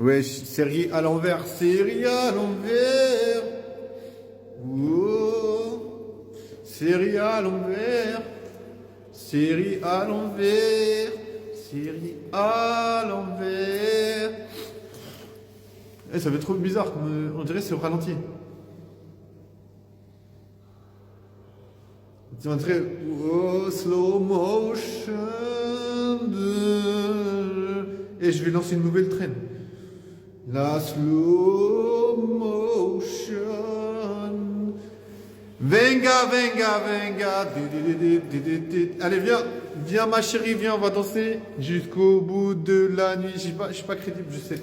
Ouais, série à l'envers, série à l'envers. Oh, série à l'envers, série à l'envers, série à l'envers. Eh, ça fait trop bizarre, on dirait que c'est au ralenti. On dirait oh, slow motion. Et je vais lancer une nouvelle traîne. La slow motion. Venga, venga, venga. Allez, viens. Viens, ma chérie, viens, on va danser jusqu'au bout de la nuit. Je suis pas crédible, je sais.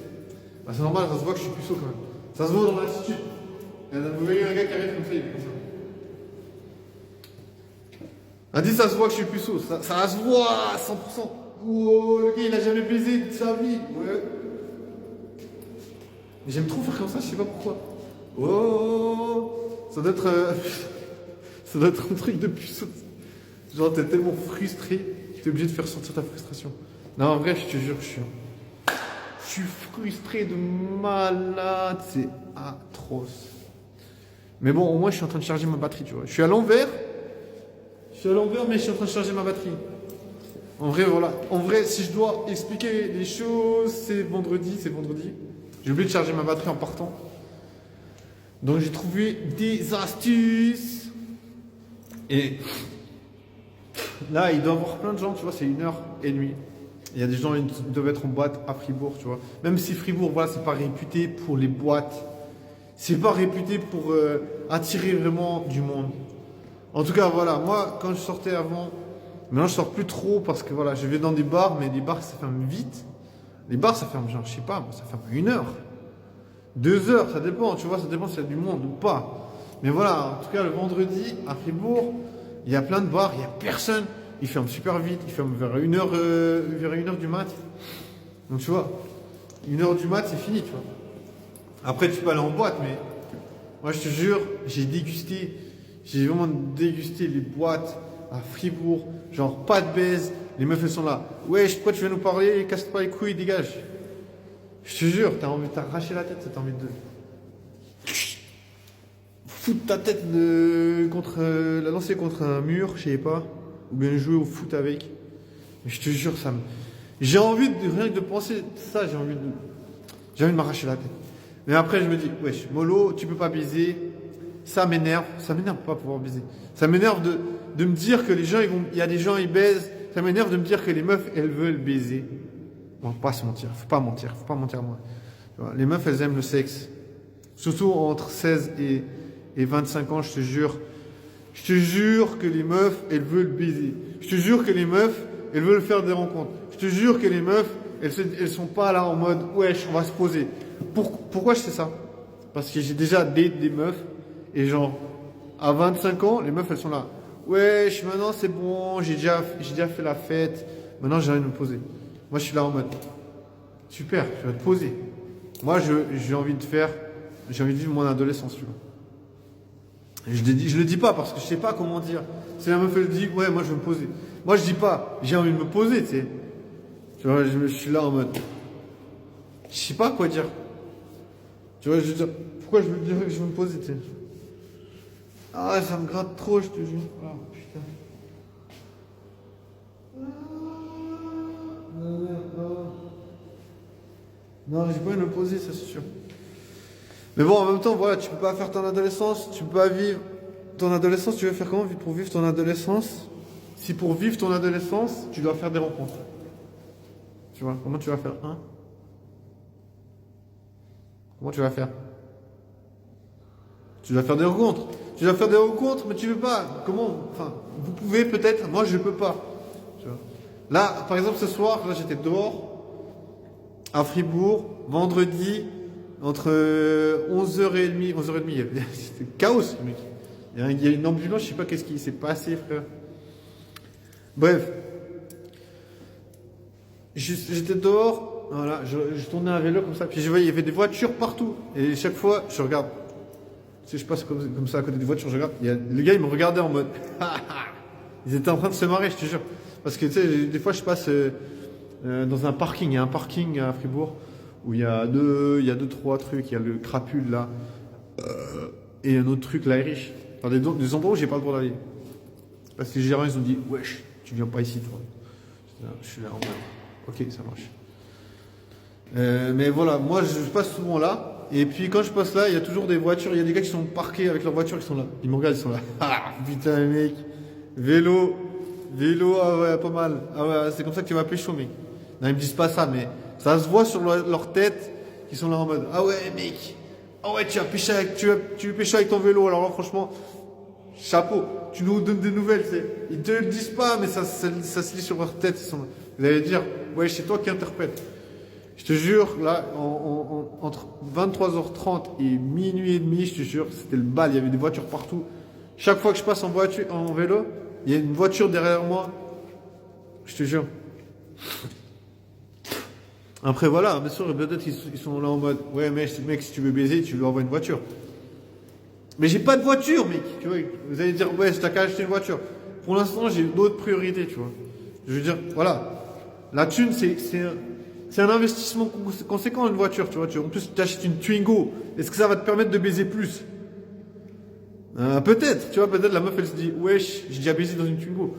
Bah, c'est normal, ça se voit que je suis puceau quand même. Ça se voit dans l'attitude. Vous voyez un gars qui arrive comme ça, il est comme ça. Elle dit, ça se voit que je suis puceau. Ça se voit à 100%. Oh, le gars, il a jamais baisé de sa vie. Ouais. Mais j'aime trop faire comme ça, je sais pas pourquoi. Oh, ça doit être, ça doit être un truc de puceau. Genre, t'es tellement frustré, t'es obligé de faire sortir ta frustration. Non, en vrai, je te jure, je suis frustré de malade. C'est atroce. Mais bon, au moins, je suis en train de charger ma batterie, tu vois. Je suis à l'envers, mais je suis en train de charger ma batterie. En vrai, voilà. En vrai, si je dois expliquer les choses, c'est vendredi. J'ai oublié de charger ma batterie en partant. Donc j'ai trouvé des astuces. Et là, il doit y avoir plein de gens, tu vois, c'est 1h30. Il y a des gens qui doivent être en boîte à Fribourg, tu vois. Même si Fribourg, voilà, c'est pas réputé pour les boîtes. C'est pas réputé pour attirer vraiment du monde. En tout cas, voilà, moi, quand je sortais avant, maintenant je sors plus trop parce que voilà, je vais dans des bars, mais des bars ça ferme vite. Les bars ça ferme, genre, je sais pas, ça ferme 1 heure, 2 heures, ça dépend, tu vois, ça dépend s'il y a du monde ou pas. Mais voilà, en tout cas, le vendredi, à Fribourg, il y a plein de bars, il y a personne, ils ferment super vite, ils ferment vers 1 heure, vers 1 heure du mat. Donc tu vois, 1 heure du mat, c'est fini, tu vois. Après, tu peux aller en boîte, mais moi je te jure, j'ai vraiment dégusté les boîtes à Fribourg, genre pas de baise, les meufs elles sont là. Ouais, pourquoi tu viens nous parler, casse pas les couilles, dégage. Je te jure, t'as envie de t'arracher la tête, t'as envie de foutre ta tête la lancer contre un mur, je sais pas, ou bien jouer au foot avec. Mais je te jure, j'ai envie de rien que de penser ça, j'ai envie de m'arracher la tête. Mais après je me dis, wesh, mollo, tu peux pas baiser. Ça m'énerve de pas pouvoir baiser. Ça m'énerve de me dire que les gens, il y a des gens, ils baisent. Ça m'énerve de me dire que les meufs, elles veulent baiser. On va pas se mentir, faut pas mentir à moi. Tu vois, les meufs, elles aiment le sexe. Surtout entre 16 et 25 ans, je te jure. Je te jure que les meufs, elles veulent baiser. Je te jure que les meufs, elles veulent faire des rencontres. Je te jure que les meufs, elles sont pas là en mode, wesh, on va se poser. Pourquoi je sais ça? Parce que j'ai déjà des meufs. Et genre, à 25 ans, les meufs, elles sont là. Ouais, maintenant c'est bon, j'ai déjà fait la fête. Maintenant, j'ai envie de me poser. Moi, je suis là en mode, super, tu vas te poser. Moi, j'ai envie de vivre mon adolescence, tu vois. Je le dis pas parce que je sais pas comment dire. Si la meuf, elle dit, ouais, moi, je veux me poser. Moi, je dis pas, j'ai envie de me poser, tu sais. Tu vois, je suis là en mode, je sais pas quoi dire. Tu vois, je veux dire, pourquoi je veux dire que je veux me poser, tu sais. Ah, ça me gratte trop, je te jure. Ah, putain. Non, j'ai pas envie de me poser, ça c'est sûr. Mais bon, en même temps, voilà, tu peux pas faire ton adolescence, tu peux pas vivre ton adolescence, tu veux faire comment pour vivre ton adolescence? Si pour vivre ton adolescence, tu dois faire des rencontres. Tu vois, comment tu vas faire, hein? Comment tu vas faire? Tu dois faire des rencontres. Tu dois faire des rencontres, mais tu veux pas. Comment? Enfin, vous pouvez peut-être, moi je peux pas. Tu vois. Là, par exemple, ce soir, là j'étais dehors, à Fribourg, vendredi, entre 11h30, 11h30, c'était chaos, mec. Il y a une ambulance, je sais pas qu'est-ce qui s'est passé, frère. Bref. J'étais dehors, voilà, je tournais un vélo comme ça, puis je voyais, il y avait des voitures partout. Et chaque fois, je regarde. Tu sais, je passe comme ça à côté des voitures, je regarde. Le gars, il me regardait en mode. Ils étaient en train de se marrer, je te jure. Parce que tu sais, des fois, je passe dans un parking. Il y a un parking à Fribourg où il y a deux, trois trucs. Il y a le crapule là, et un autre truc, l'Irish. Enfin, des endroits où j'ai pas le droit d'aller. Parce que les gérants, ils ont dit, wesh, tu viens pas ici, toi. Je suis là en mode, ok, ça marche. Mais voilà, moi je passe souvent là. Et puis quand je passe là, il y a toujours des voitures. Il y a des gars qui sont parqués avec leurs voitures, qui sont là. Ils me regardent, ils sont là. Ah putain, mec. Vélo, ah ouais, pas mal. Ah ouais, c'est comme ça que tu vas pécho, mec. Non, ils me disent pas ça, mais ça se voit sur leur tête qu'ils sont là en mode, ah ouais, mec. Ah ouais, tu veux pêcher avec ton vélo. Alors là, franchement, chapeau. Tu nous donnes des nouvelles, tu sais. Ils te le disent pas, mais ça se lit sur leur tête. Ils sont là. Vous allez dire, ouais, c'est toi qui interprète. Je te jure, là, entre 23h30 et minuit et demi, je te jure, c'était le bal. Il y avait des voitures partout. Chaque fois que je passe en vélo, il y a une voiture derrière moi. Je te jure. Après, voilà, bien sûr, peut-être qu'ils sont là en mode, ouais, mec, si tu veux baiser, tu lui envoies une voiture. Mais j'ai pas de voiture, mec. Tu vois, vous allez dire, ouais, t'as qu'à acheter une voiture. Pour l'instant, j'ai d'autres priorités, tu vois. Je veux dire, voilà. La thune, c'est un investissement conséquent, une voiture, tu vois. En plus, tu achètes une Twingo. Est-ce que ça va te permettre de baiser plus? Peut-être, tu vois, peut-être la meuf, elle se dit, wesh, j'ai déjà baisé dans une Twingo.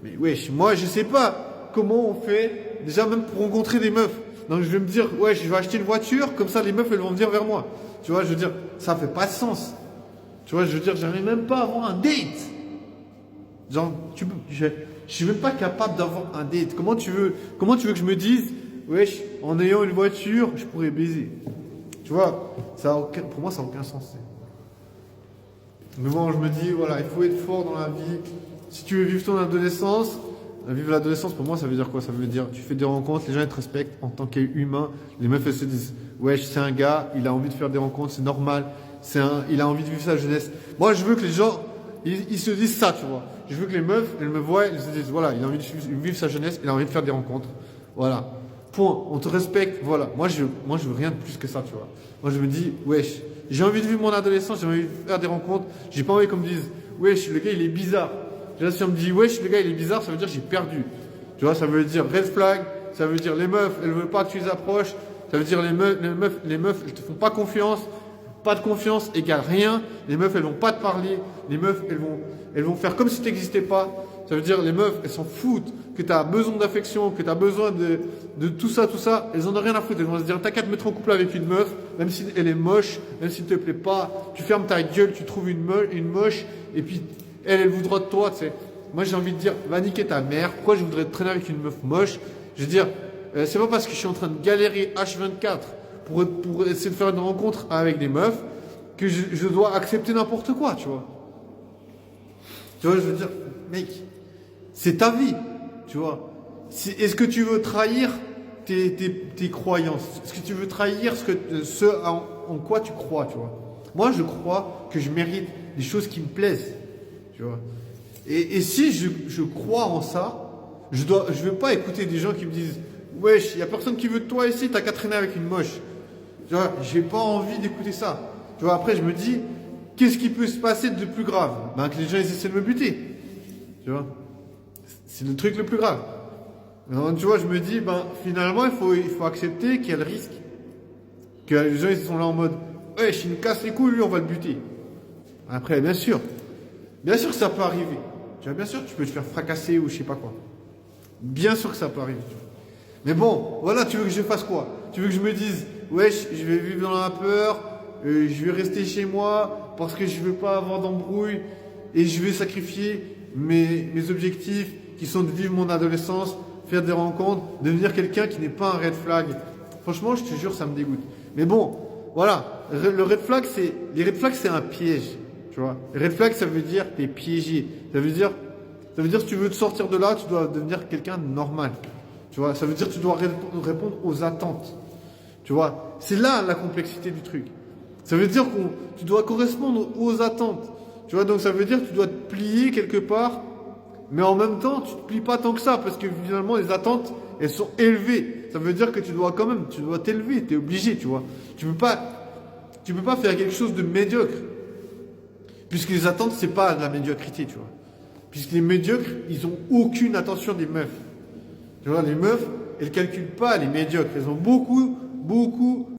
Mais wesh, moi, je sais pas comment on fait, déjà même pour rencontrer des meufs. Donc, je vais me dire, wesh, je vais acheter une voiture, comme ça, les meufs, elles vont venir vers moi. Tu vois, je veux dire, ça fait pas de sens. Tu vois, je veux dire, j'arrive même pas à avoir un date. Genre, je suis même pas capable d'avoir un date. Comment tu veux que je me dise, wesh, en ayant une voiture, je pourrais baiser. Tu vois, pour moi, ça n'a aucun sens. Mais bon, je me dis, voilà, il faut être fort dans la vie. Si tu veux vivre ton adolescence, vivre l'adolescence, pour moi, ça veut dire quoi? Ça veut dire, tu fais des rencontres, les gens ils te respectent en tant qu'humain. Les meufs, elles se disent, wesh, c'est un gars, il a envie de faire des rencontres, c'est normal. Il a envie de vivre sa jeunesse. Moi, je veux que les gens, ils se disent ça, tu vois. Je veux que les meufs, elles me voient, elles se disent, voilà, il a envie de vivre sa jeunesse, il a envie de faire des rencontres. Voilà. Point. On te respecte, voilà. Moi, je veux rien de plus que ça, tu vois. Moi, je me dis, wesh, j'ai envie de vivre mon adolescence, j'ai envie de faire des rencontres. J'ai pas envie qu'on me dise, wesh, le gars, il est bizarre. Là, si on me dit, wesh, le gars, il est bizarre, ça veut dire que j'ai perdu. Tu vois, ça veut dire red flag, ça veut dire les meufs, elles veulent pas que tu les approches. Ça veut dire les meufs, elles te font pas confiance. Pas de confiance égale rien. Les meufs, elles vont pas te parler. Les meufs, elles vont faire comme si tu n'existais pas. Ça veut dire les meufs, elles s'en foutent que tu as besoin d'affection, que tu as besoin de tout ça. Elles en ont rien à foutre. Elles vont se dire, t'as qu'à te mettre en couple avec une meuf, même si elle est moche, même si elle te plaît pas. Tu fermes ta gueule, tu trouves une moche, et puis elle voudra de toi, tu sais. Moi, j'ai envie de dire, va niquer ta mère. Pourquoi je voudrais te traîner avec une meuf moche? Je veux dire, c'est pas parce que je suis en train de galérer H24 pour essayer de faire une rencontre avec des meufs que je dois accepter n'importe quoi, tu vois. Tu vois, je veux dire, mec, c'est ta vie, tu vois. Est-ce que tu veux trahir tes croyances? Est-ce que tu veux trahir ce en quoi tu crois, tu vois? Moi, je crois que je mérite des choses qui me plaisent, tu vois. Et si je crois en ça, je veux pas écouter des gens qui me disent, wesh, il y a personne qui veut de toi ici, t'as qu'à traîner avec une moche. Tu vois, j'ai pas envie d'écouter ça. Tu vois, après, je me dis, qu'est-ce qui peut se passer de plus grave? Ben, que les gens, ils essaient de me buter. Tu vois, c'est le truc le plus grave. Alors, tu vois, je me dis, ben, finalement, il faut accepter qu'il y a le risque. Que les gens, ils sont là en mode, ouais, s'il nous casse les couilles, lui, on va le buter. Après, bien sûr que ça peut arriver. Tu vois, bien sûr, tu peux te faire fracasser ou je sais pas quoi. Bien sûr que ça peut arriver. Tu vois. Mais bon, voilà, tu veux que je fasse quoi? Tu veux que je me dise, wesh, je vais vivre dans la peur, je vais rester chez moi parce que je veux pas avoir d'embrouille et je vais sacrifier mes objectifs qui sont de vivre mon adolescence, faire des rencontres, devenir quelqu'un qui n'est pas un red flag. Franchement, je te jure, ça me dégoûte. Mais bon, voilà, les red flags, c'est un piège. Tu vois, red flag, ça veut dire t'es piégé. Ça veut dire si tu veux te sortir de là, tu dois devenir quelqu'un de normal. Tu vois, ça veut dire que tu dois répondre aux attentes. Tu vois, c'est là la complexité du truc. Ça veut dire que tu dois correspondre aux attentes. Tu vois, donc ça veut dire que tu dois te plier quelque part, mais en même temps, tu te plies pas tant que ça, parce que finalement, les attentes, elles sont élevées. Ça veut dire que tu dois t'élever, tu es obligé, tu vois. Tu peux pas faire quelque chose de médiocre. Puisque les attentes, c'est pas de la médiocrité, tu vois. Puisque les médiocres, ils ont aucune attention des meufs. Tu vois, les meufs, elles calculent pas les médiocres. Elles ont beaucoup beaucoup,